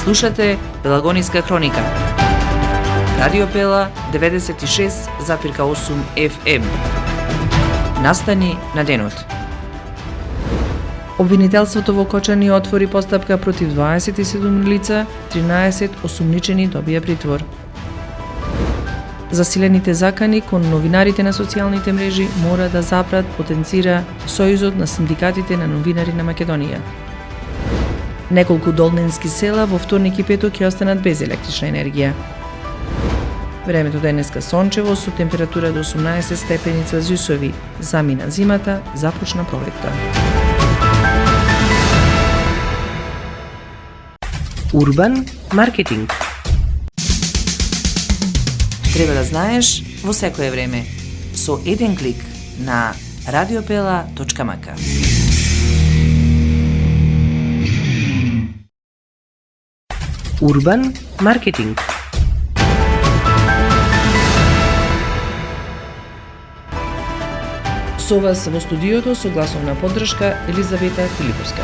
Слушате Пелагониска хроника. Радио Пела 96,8 FM. Настани на денот. Обвинителството во Кочани отвори постапка против 27 лица, 13 осумничени добија притвор. Засилените закани кон новинарите на социјалните мрежи мора да запрат, потенцира Сојузот на синдикатите на новинари на Македонија. Неколку долнински села во вторник и петок ќе останат без електрична енергија. Времето денеска сончево со температура до 18 степени Целзиусови. Замина зимата, започна пролетта. Урбан маркетинг. Треба да знаеш во секое време со еден клик на radiopela.mk. Урбан маркетинг. Со вас во студиото со гласовна поддршка Елизавета Филиповска.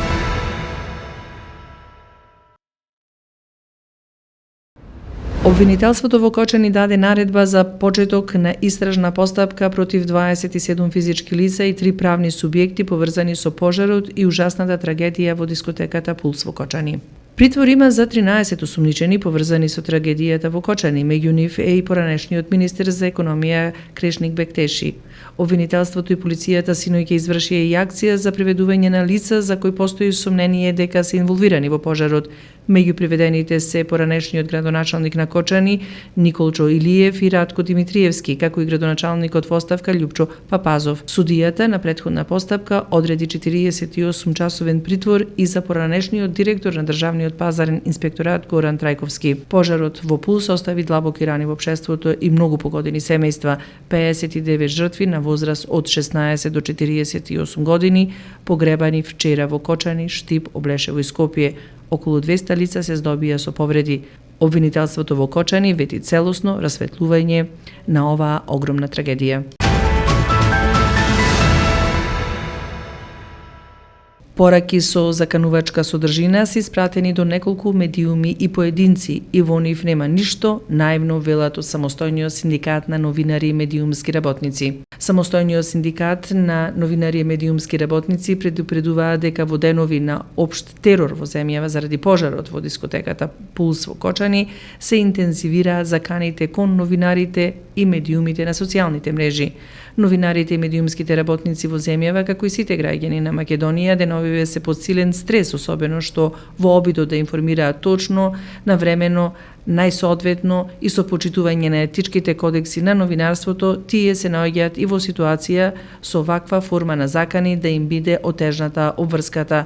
Обвинителството во Кочани даде наредба за почеток на истражна постапка против 27 физички лица и 3 правни субјекти поврзани со пожарот и ужасната трагедија во дискотеката Пулс во Кочани. Притвор има за 13 осумничени поврзани со трагедијата во Кочани, меѓу нив е и поранешниот министер за економија Крешник Бектеши. Обвинителството и полицијата синоќа извршија и акција за приведување на лица за кои постои сомнение дека се инволвирани во пожарот. Меѓу приведените се поранешниот градоначалник на Кочани Николчо Илиев и Радко Димитриевски, како и градоначалникот во оставка Љупчо Папазов. Судијата на претходна постапка одреди 48 часовен притвор и за поранешниот директор на државниот пазарен инспекторат Горан Трајковски. Пожарот во Пулс остави длабоки рани во општеството и многу погодени семејства. 59 жртви на возраст од 16 до 48 години погребани вчера во Кочани, Штип, Облешево и Скопје. Околу 200 лица се здобија со повреди. Обвинителството во Кочани вети целосно расветлување на оваа огромна трагедија. Пораки со заканувачка содржина се испратени до неколку медиуми и поединци и во нив нема ништо наивно, велат од самостојниот синдикат на новинари и медиумски работници. Самостојниот синдикат на новинари и медиумски работници предупредуваат дека во денови на општ терор во земјава заради пожарот во дискотеката Пулс во Кочани се интензивираат заканите кон новинарите и медиумите на социјалните мрежи. Новинарите и медиумските работници во земјава, како и сите граѓани на Македонија, деновиве се под силен стрес, особено што во обидот да информираат точно, навремено, најсоодветно и со почитување на етичките кодекси на новинарството, тие се наоѓаат и во ситуација со ваква форма на закани да им биде отежната обврската.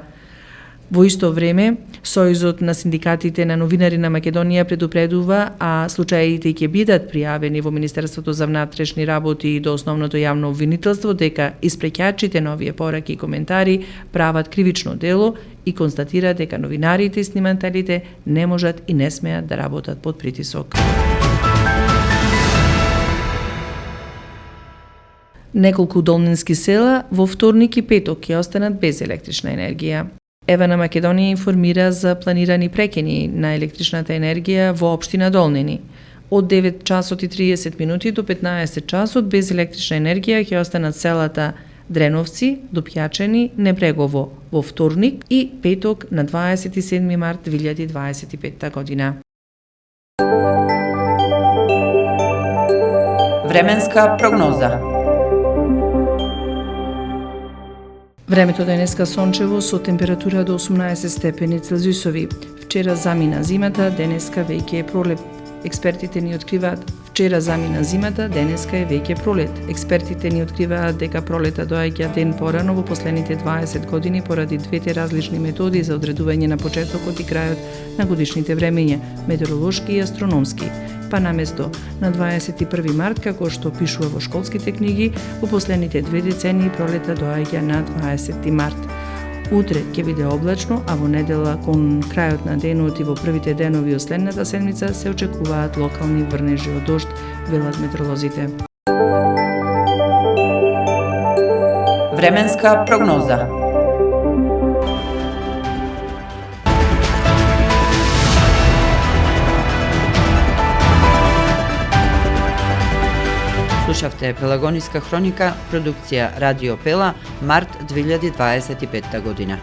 Во исто време, Сојузот на синдикатите на новинари на Македонија предупредува, а случаите ќе бидат пријавени во Министерството за внатрешни работи и до основното јавно обвинителство дека испреќачите на овие пораки и коментари прават кривично дело и констатира дека новинарите и снимателите не можат и не смеат да работат под притисок. Неколку долнински села во вторник и петок ќе останат без електрична енергија. Ева на Македонија информира за планирани прекини на електричната енергија во општина Долнини. Од 9 часот и 30 минути до 15 часот без електрична енергија ќе останат селата Дреновци, Допјачени, Небрегово во вторник и петок на 27 март 2025 година. Временска прогноза. Времето денеска сончево со температура до 18 степени Целзиусови. Вчера замина зимата, денеска веќе е пролет. Експертите ни откриваат вчера замина зимата, денеска е веќе пролет. Експертите ни откриваат дека пролета доаѓа ден порано во последните 20 години поради двете различни методи за одредување на почетокот и крајот на годишните времења, метеоролошки и астрономски. Па наместо на 21 март, како што пишува во школските книги, во последните 2 децении пролета доаѓа на 20 март. Утре ќе биде облачно, а во недела кон крајот на денот и во првите денови од следната седмица се очекуваат локални врнежи од дожд, велат метеоролозите. Временска прогноза. Слушавте Пелагониска хроника, продукција Радио Пела, март 2025 година.